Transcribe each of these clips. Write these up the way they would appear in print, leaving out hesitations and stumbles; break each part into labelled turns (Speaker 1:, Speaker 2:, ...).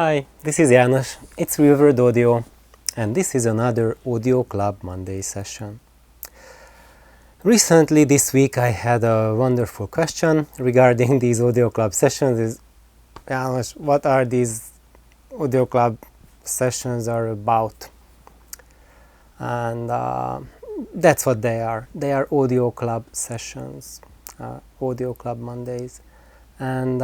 Speaker 1: Hi, this is János, it's Real World Audio, and this is another Audio Club Monday session. Recently this week I had a wonderful question regarding these Audio Club sessions. János, what are these Audio Club sessions are about? And that's what they are. They are Audio Club sessions, Audio Club Mondays. And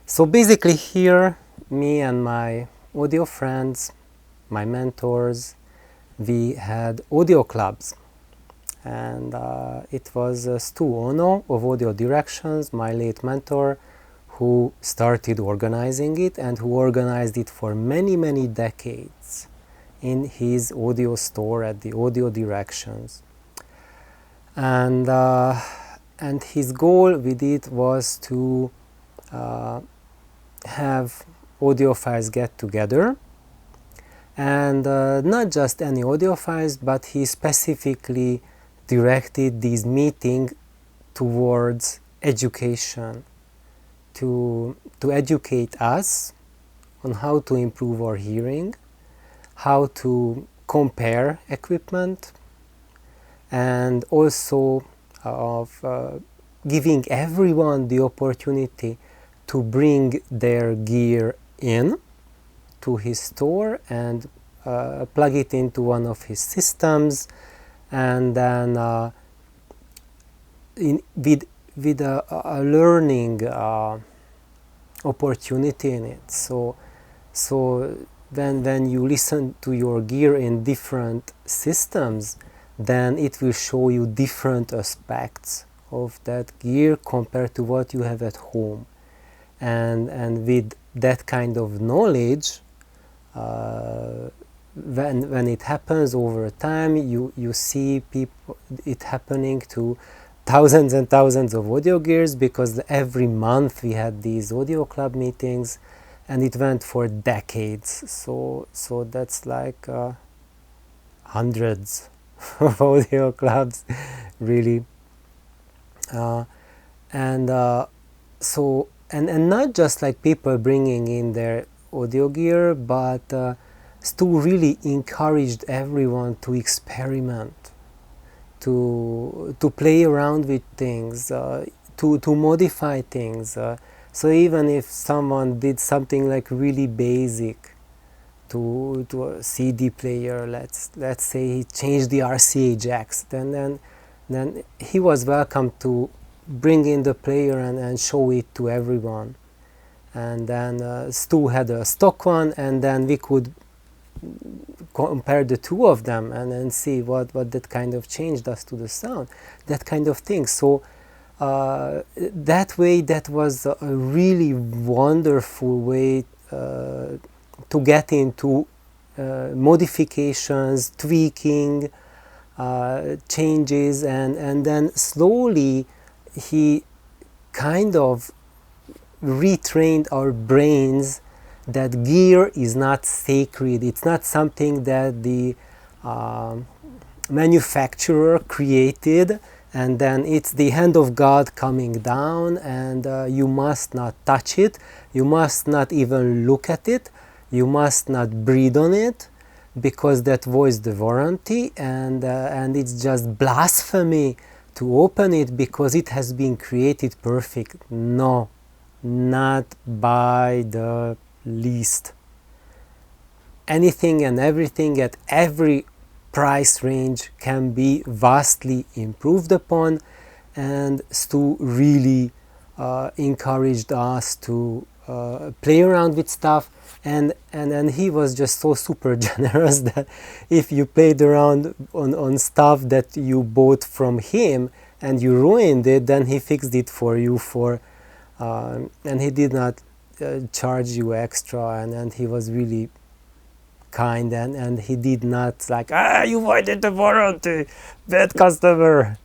Speaker 1: so basically here, me and my audio friends, my mentors, we had audio clubs. And it was Stu Ono of Audio Directions, my late mentor, who started organizing it and who organized it for many, many decades in his audio store at the Audio Directions. And his goal with it was to have audiophiles get together, and not just any audiophiles, but he specifically directed these meetings towards education, to educate us on how to improve our hearing, how to compare equipment, and also of giving everyone the opportunity to bring their gear in to his store and plug it into one of his systems, and then with a learning opportunity in it. So when you listen to your gear in different systems, then it will show you different aspects of that gear compared to what you have at home. And with that kind of knowledge, when it happens over time, you see people it happening to thousands and thousands of audio gears, because every month we had these audio club meetings, and it went for decades. So that's like hundreds of audio clubs, really. And not just like people bringing in their audio gear, but Stu really encouraged everyone to experiment, to play around with things, to modify things. So even if someone did something like really basic to a CD player, let's say he changed the RCA jacks, then he was welcome to bring in the player and show it to everyone. And then Stu had a stock one, and then we could compare the two of them and see what that kind of change does to the sound, that kind of thing. So that way, that was a really wonderful way to get into modifications, tweaking, changes, and then slowly he kind of retrained our brains that gear is not sacred. It's not something that the manufacturer created, and then it's the hand of God coming down, and you must not touch it, you must not even look at it, you must not breathe on it, because that voids the warranty, and it's just blasphemy to open it because it has been created perfect. No, not by the least. Anything and everything at every price range can be vastly improved upon, and Stu really encouraged us to play around with stuff, and he was just so super generous that if you played around on stuff that you bought from him and you ruined it, then he fixed it for you for and he did not charge you extra, and he was really kind, and he did not like, you voided the warranty, bad customer.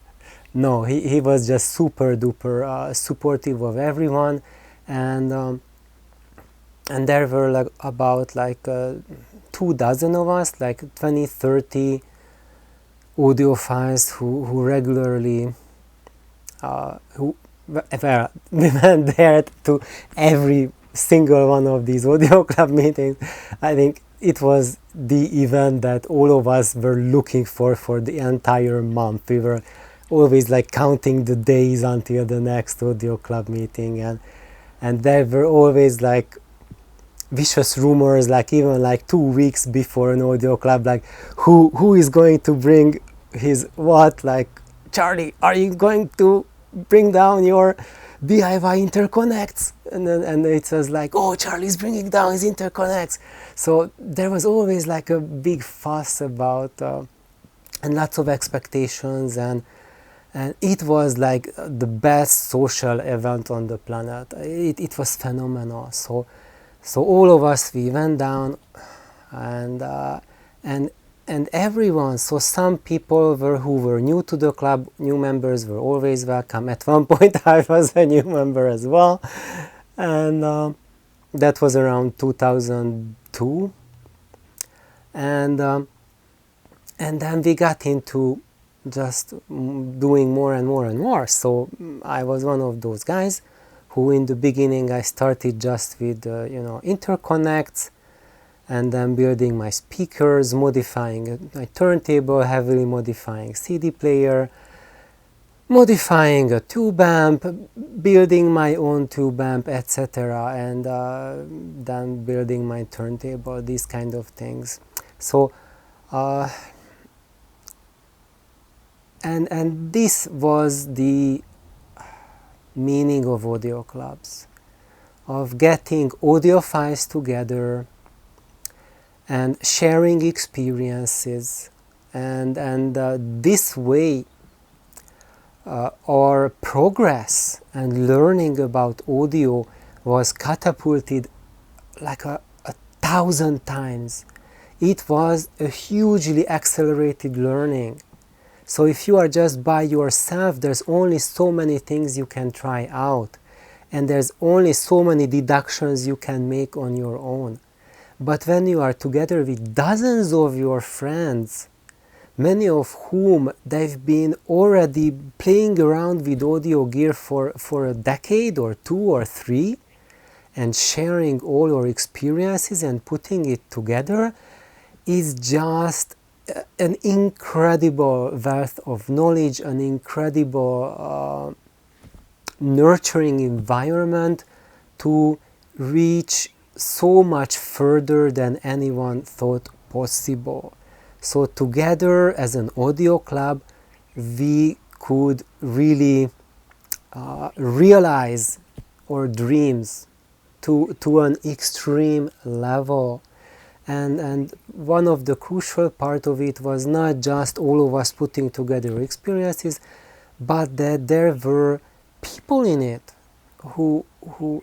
Speaker 1: No, he was just super duper supportive of everyone, and there were like about 24 of us, like 20-30 audiophiles who regularly we went there to every single one of these audio club meetings. I think it was the event that all of us were looking for the entire month. We were always like counting the days until the next audio club meeting, and there were always like vicious rumors, like even like 2 weeks before an audio club, like who is going to bring his what, like, Charlie, are you going to bring down your DIY interconnects? And it was like, oh, Charlie's bringing down his interconnects. So there was always like a big fuss about and lots of expectations, and it was like the best social event on the planet. It was phenomenal. So all of us, we went down, and everyone. So some people who were new to the club, new members were always welcome. At one point, I was a new member as well, and that was around 2002, and then we got into just doing more and more and more. So I was one of those guys who, in the beginning, I started just with interconnects, and then building my speakers, modifying my turntable, heavily modifying CD player, modifying a tube amp, building my own tube amp, etc., and then building my turntable, these kind of things. So and this was the meaning of audio clubs, of getting audiophiles together and sharing experiences, and this way our progress and learning about audio was catapulted like a 1,000 times. It was a hugely accelerated learning. So if you are just by yourself, there's only so many things you can try out, and there's only so many deductions you can make on your own. But when you are together with dozens of your friends, many of whom they've been already playing around with audio gear for a decade or 2 or 3, and sharing all your experiences and putting it together, is just an incredible wealth of knowledge, an incredible nurturing environment to reach so much further than anyone thought possible. So together as an audio club, we could really realize our dreams to an extreme level. And one of the crucial part of it was not just all of us putting together experiences, but that there were people in it who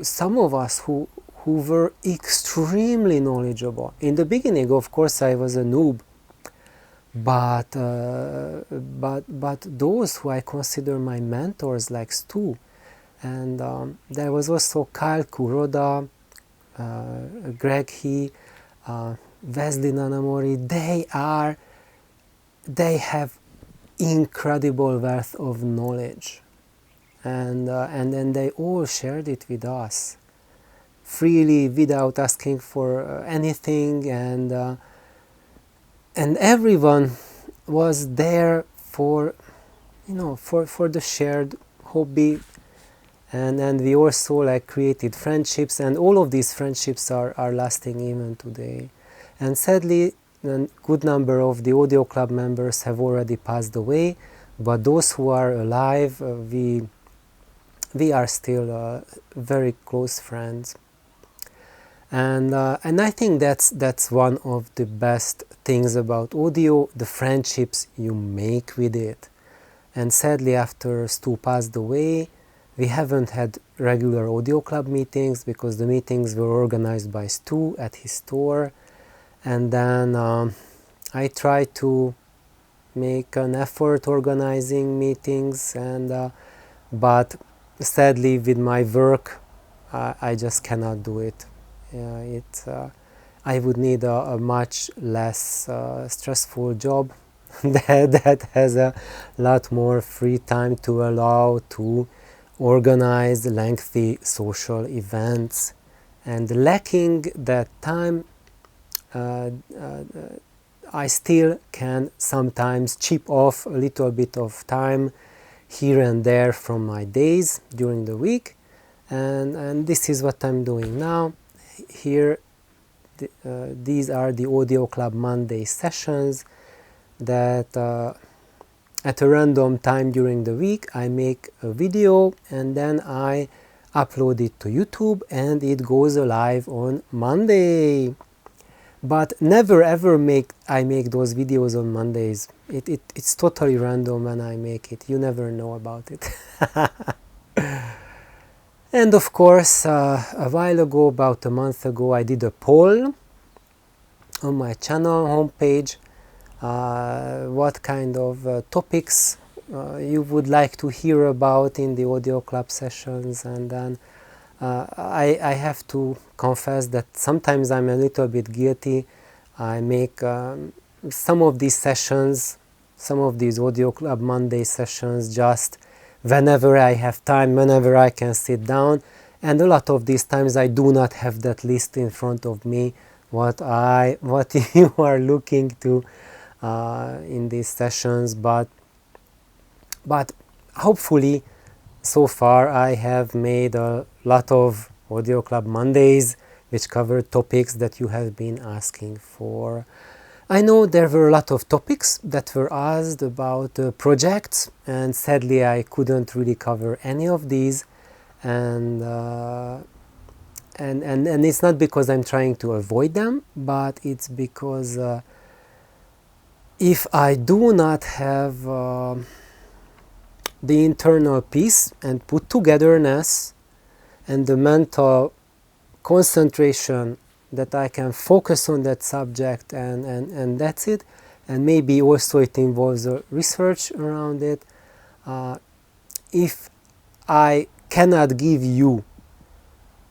Speaker 1: some of us who were extremely knowledgeable. In the beginning, of course, I was a noob, but those who I consider my mentors, like Stu, and there was also Kyle Kuroda, Greg He, Wesley Nanamori. They have incredible wealth of knowledge, and then they all shared it with us freely, without asking for anything, and everyone was there for the shared hobby, and we also like created friendships, and all of these friendships are lasting even today. And sadly, a good number of the audio club members have already passed away, but those who are alive, we are still very close friends. And I think that's one of the best things about audio, the friendships you make with it. And sadly, after Stu passed away, we haven't had regular audio club meetings, because the meetings were organized by Stu at his store. And then I tried to make an effort organizing meetings, but sadly with my work I just cannot do it. I would need a much less stressful job that has a lot more free time to allow to organize lengthy social events and lacking that time, I still can sometimes chip off a little bit of time here and there from my days during the week, and this is what I'm doing now. Here, these are the Audio Club Monday sessions that at a random time during the week I make a video and then I upload it to YouTube and it goes live on Monday. But never ever I make those videos on Mondays. It's totally random when I make it. You never know about it. And of course, a while ago, about a month ago, I did a poll on my channel homepage. What kind of topics you would like to hear about in the audio club sessions, and then I have to confess that sometimes I'm a little bit guilty. I make some of these sessions, some of these Audio Club Monday sessions just whenever I have time, whenever I can sit down, and a lot of these times I do not have that list in front of me, what you are looking to in these sessions, but hopefully so far I have made a lot of Audio Club Mondays which cover topics that you have been asking for. I know there were a lot of topics that were asked about projects, and sadly I couldn't really cover any of these, and it's not because I'm trying to avoid them, but it's because if I do not have the internal peace and put togetherness and the mental concentration that I can focus on that subject, and that's it, and maybe also it involves a research around it. If I cannot give you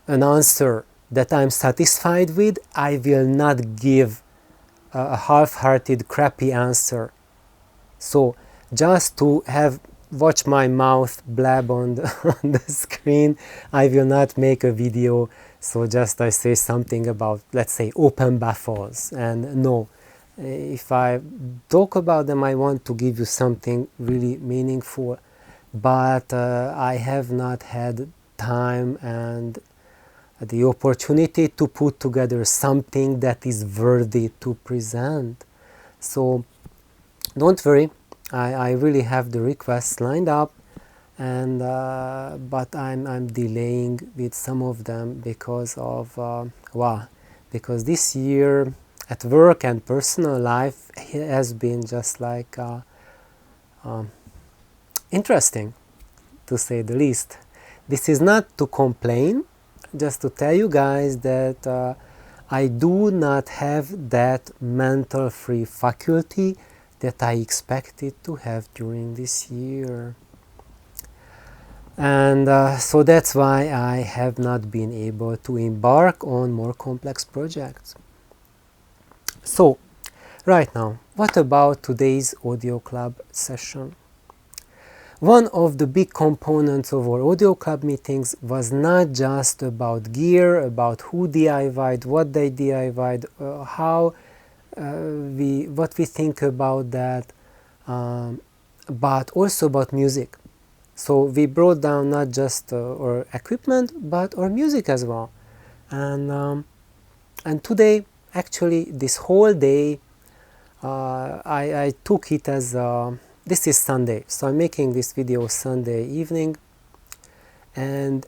Speaker 1: an answer that I'm satisfied with, I will not give a half-hearted crappy answer. So just to watch my mouth blab on the screen, I will not make a video. So just I say something about, let's say, open baffles, and no, if I talk about them, I want to give you something really meaningful, but I have not had time and the opportunity to put together something that is worthy to present. So don't worry, I really have the requests lined up, and but I'm delaying with some of them because of because this year at work and personal life has been just like interesting, to say the least. This is not to complain, just to tell you guys that I do not have that mental free faculty that I expected to have during this year. And so that's why I have not been able to embark on more complex projects. So, right now, what about today's audio club session? One of the big components of our audio club meetings was not just about gear, about who DIY'd, what they DIY'd, how what we think about that, but also about music. So we brought down not just our equipment, but our music as well. And today, actually, this whole day, I took it as this is Sunday, so I'm making this video Sunday evening, and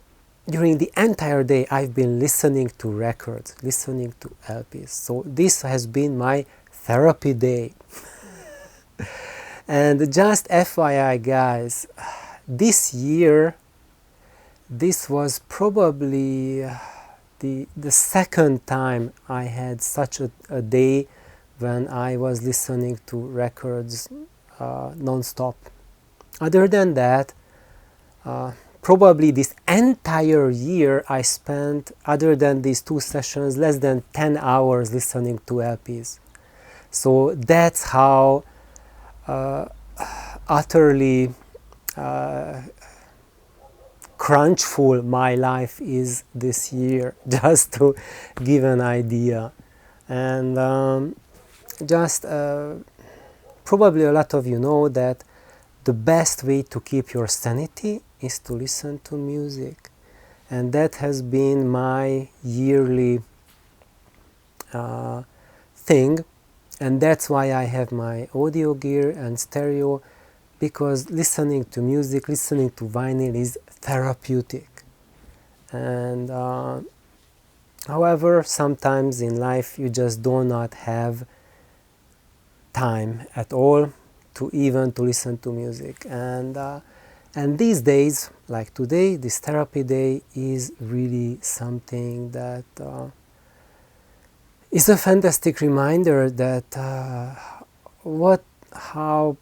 Speaker 1: during the entire day I've been listening to records, listening to LPs. So this has been my therapy day. And just FYI guys, this year, this was probably the second time I had such a day when I was listening to records non-stop. Other than that, probably this entire year I spent, other than these two sessions, less than 10 hours listening to LPs. So that's how utterly crunchful my life is this year, just to give an idea. And just probably a lot of you know that the best way to keep your sanity is to listen to music. And that has been my yearly thing. And that's why I have my audio gear and stereo, because listening to music, listening to vinyl is therapeutic. And however, sometimes in life you just do not have time at all to listen to music. And these days, like today, this therapy day is really something that is a fantastic reminder that how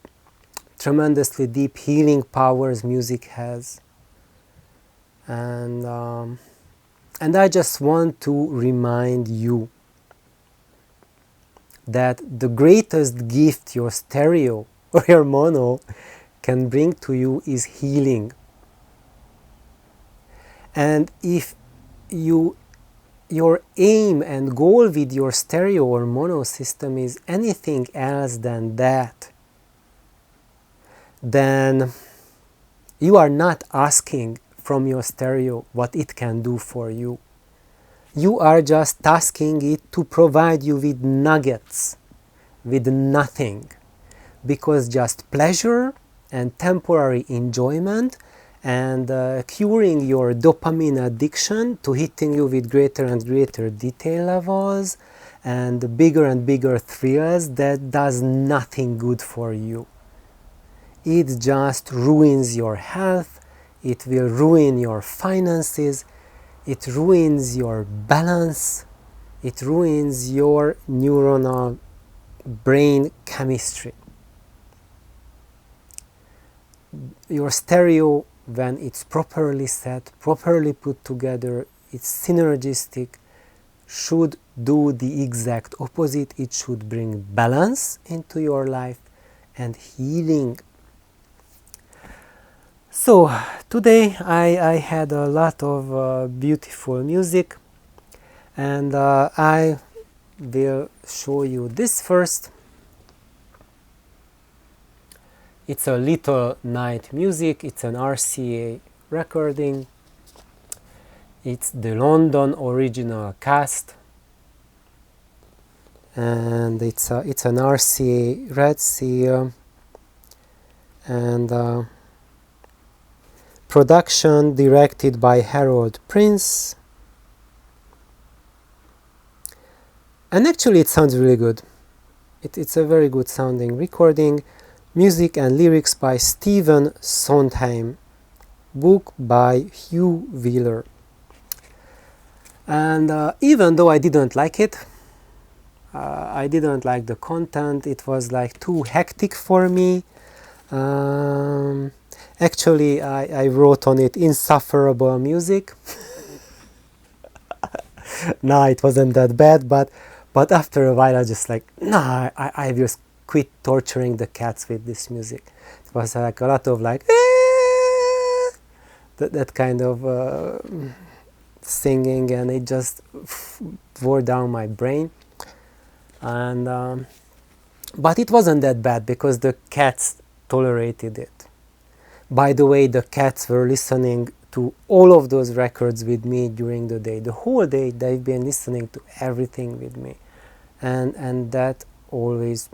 Speaker 1: tremendously deep healing powers music has. And I just want to remind you that the greatest gift your stereo or your mono can bring to you is healing. And if your aim and goal with your stereo or mono system is anything else than that, then you are not asking from your stereo what it can do for you. You are just asking it to provide you with nuggets, with nothing, because just pleasure and temporary enjoyment and curing your dopamine addiction to hitting you with greater and greater detail levels and bigger thrills, that does nothing good for you. It just ruins your health, it will ruin your finances, it ruins your balance, it ruins your neuronal brain chemistry. Your stereo, when it's properly set, properly put together, it's synergistic, should do the exact opposite. It should bring balance into your life and healing. So today I had a lot of beautiful music, and I will show you this first. It's a Little Night Music, it's an RCA recording, it's the London original cast, and it's an RCA Red Seal, and production directed by Harold Prince, and actually it sounds really good. It's a very good sounding recording. Music and lyrics by Stephen Sondheim, book by Hugh Wheeler. And even though I didn't like it, I didn't like the content, it was like too hectic for me. Actually, I wrote on it insufferable music. No, it wasn't that bad, but after a while I just like, nah, I just quit torturing the cats with this music. It was like a lot of like that kind of singing, and it just wore down my brain. And but it wasn't that bad because the cats tolerated it. By the way, the cats were listening to all of those records with me during the day. The whole day they've been listening to everything with me, and that always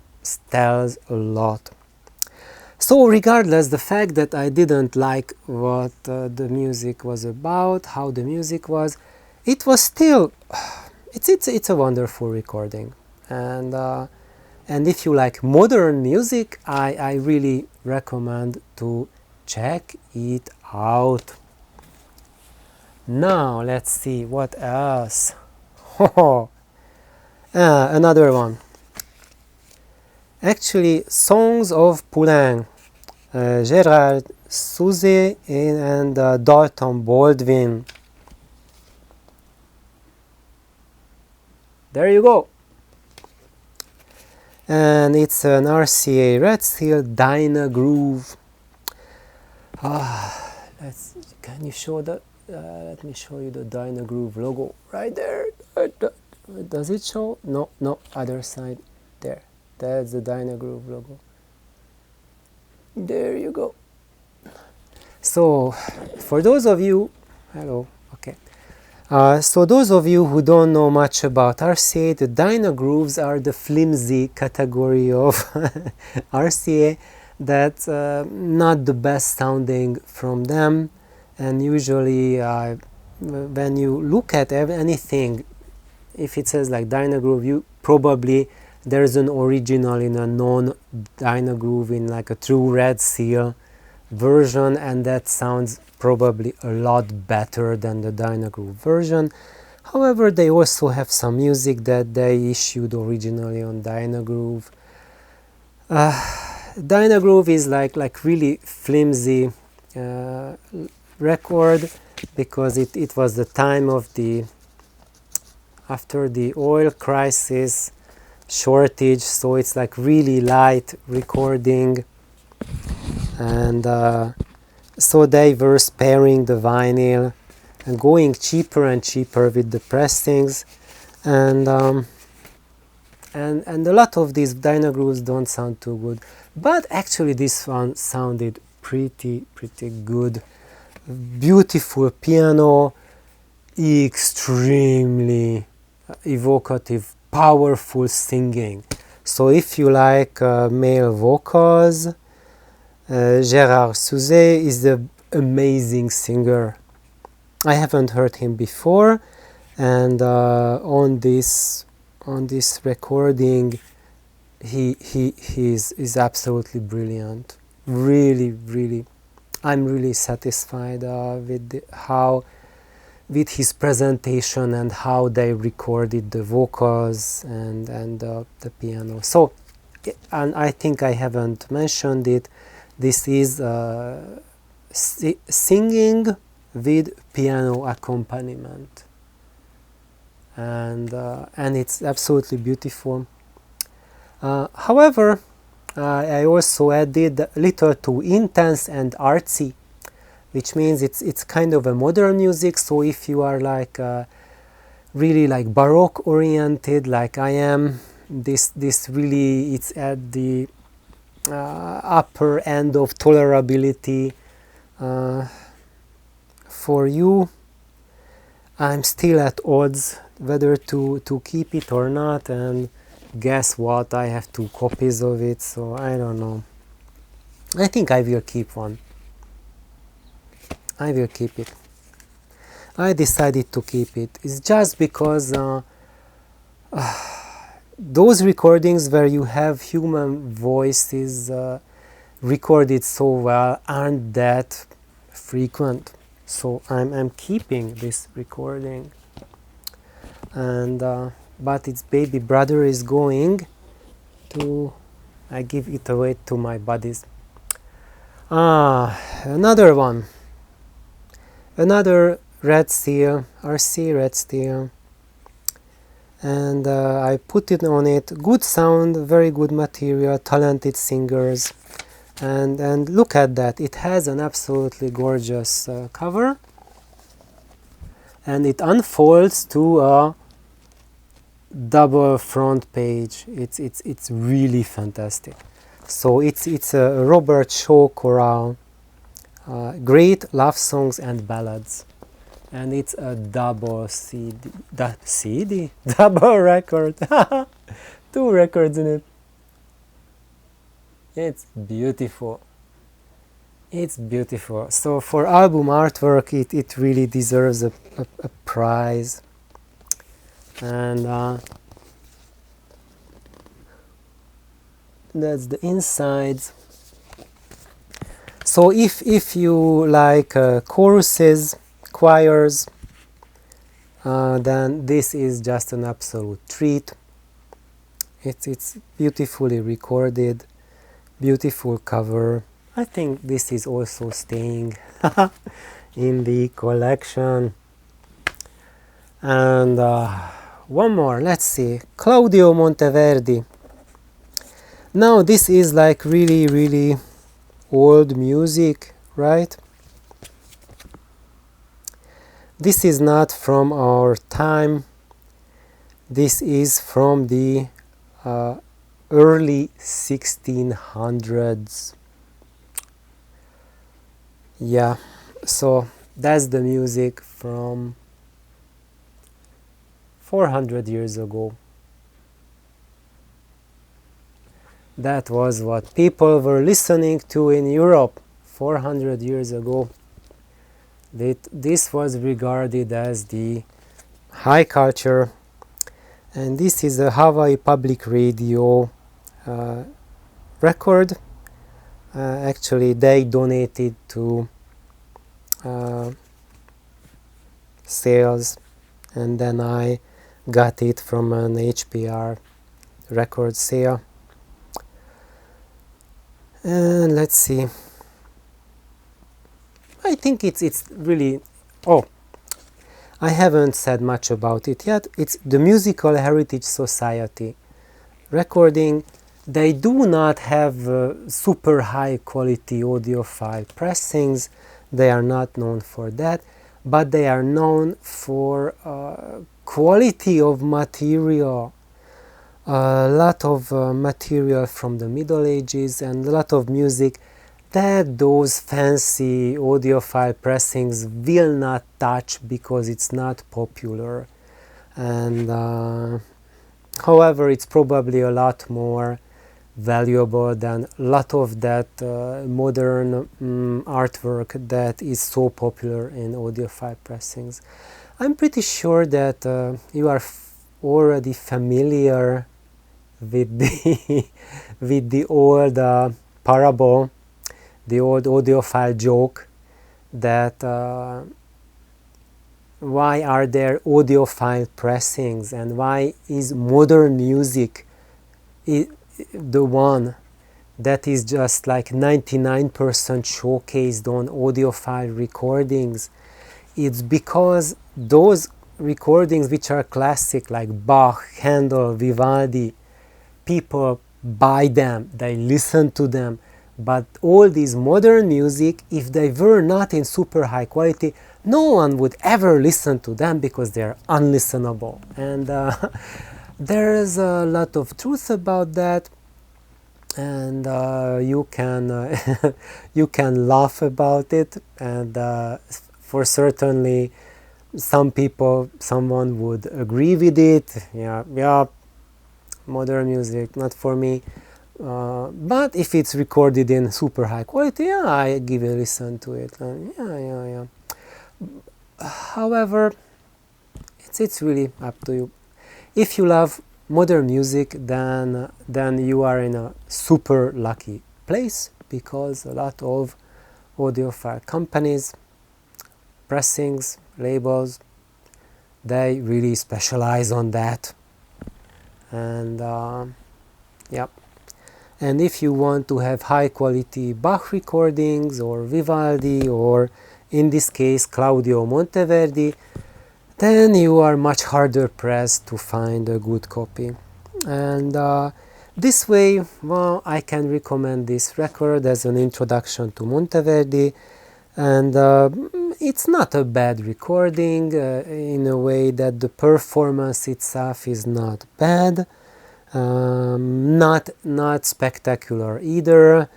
Speaker 1: tells a lot. So regardless, the fact that I didn't like what the music was about, how the music was, it was still, it's a wonderful recording. And if you like modern music, I really recommend to check it out. Now let's see what else. Another one. Actually, Songs of Poulenc, Gérard Souzé and Dalton Baldwin. There you go. And it's an RCA Red Seal Dyna Groove. can you show the let me show you the Dynagroove logo right there. Does it show? No, other side. There, that's the Dynagroove logo. There you go. So for those of you, hello, okay. So those of you who don't know much about RCA, the Dynagrooves are the flimsy category of RCA that's not the best sounding from them, and usually when you look at anything, if it says like Dynagroove, you probably there's an original in a non-Dynagroove in like a true Red Seal version, and that sounds probably a lot better than the Dynagroove version. However, they also have some music that they issued originally on Dynagroove. Dynagroove is like really flimsy record, because it was the time of after the oil crisis shortage, so it's like really light recording, and so they were sparing the vinyl and going cheaper and cheaper with the pressings, and a lot of these Dynagrooves don't sound too good, but actually this one sounded pretty good. Beautiful piano, extremely evocative, powerful singing. So if you like male vocals, Gérard Souzet is an amazing singer. I haven't heard him before, and on this recording, he is absolutely brilliant. Really, I'm really satisfied with his presentation and how they recorded the vocals and the piano. So, and I think I haven't mentioned it, this is singing with piano accompaniment, and it's absolutely beautiful. However, I also added a little too intense and artsy, which means it's kind of a modern music. So if you are like really like Baroque oriented, like I am, this really, it's at the upper end of tolerability for you. I'm still at odds whether to keep it or not, and guess what, I have 2 copies of it, so I don't know. I think I will keep one. I will keep it. I decided to keep it. It's just because those recordings where you have human voices recorded so well aren't that frequent. So I'm keeping this recording. And but its baby brother is going to, I give it away to my buddies. Another one. Another Red Seal, RC Red Seal, and I put it on it. Good sound, very good material, talented singers, and look at that. It has an absolutely gorgeous cover, and it unfolds to a double front page. It's really fantastic. So it's a Robert Shaw chorale. Great love songs and ballads, and it's a double CD, double record, 2 records in it. It's beautiful. It's beautiful. So for album artwork, it really deserves a prize. And that's the insides. So if you like choruses, choirs, then this is just an absolute treat. It's beautifully recorded, beautiful cover. I think this is also staying in the collection. And one more, let's see, Claudio Monteverdi. Now this is like really old music, right? This is not from our time. This is from the early 1600s. Yeah, so that's the music from 400 years ago. That was what people were listening to in Europe 400 years ago. This was regarded as the high culture, and this is a Hawaii Public Radio record. Actually, they donated to sales, and then I got it from an HPR record sale. And let's see. I think it's really... Oh, I haven't said much about it yet. It's the Musical Heritage Society recording. They do not have super high quality audiophile pressings. They are not known for that, but they are known for quality of material. A lot of material from the Middle Ages and a lot of music that those fancy audiophile pressings will not touch because it's not popular. And however, it's probably a lot more valuable than a lot of that modern artwork that is so popular in audiophile pressings. I'm pretty sure that you are already familiar with the old parable, the old audiophile joke that why are there audiophile pressings and why is modern music the one that is just like 99% showcased on audiophile recordings. It's because those recordings which are classic like Bach, Handel, Vivaldi, people buy them, they listen to them, but all these modern music, if they were not in super high quality, no one would ever listen to them because they're unlistenable. And there's a lot of truth about that, and you can you can laugh about it, and for certainly someone would agree with it. Yeah, modern music not for me, but if it's recorded in super high quality, yeah, I give a listen to it. Yeah. However, it's really up to you. If you love modern music, then you are in a super lucky place, because a lot of audiophile companies, pressings, labels, they really specialize on that. And yeah, and if you want to have high quality Bach recordings or Vivaldi, or in this case Claudio Monteverdi, then you are much harder pressed to find a good copy. And this way, well, I can recommend this record as an introduction to Monteverdi, and it's not a bad recording in a way that the performance itself is not bad, not spectacular either.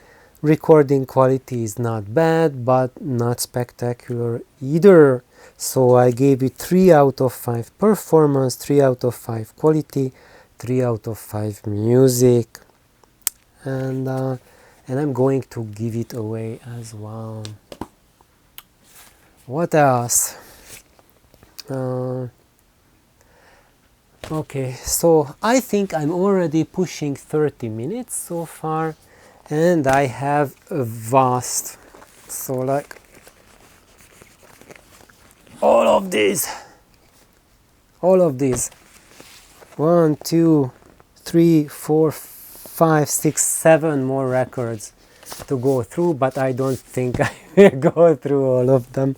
Speaker 1: Recording quality is not bad, but not spectacular either. So I gave it 3 out of 5 performance, 3 out of 5 quality, 3 out of 5 music, and I'm going to give it away as well. What else? Okay, so I think I'm already pushing 30 minutes so far, and I have a vast, so like all of these 1, 2, 3, 4, 5, 6, 7 more records to go through, but I don't think I will go through all of them.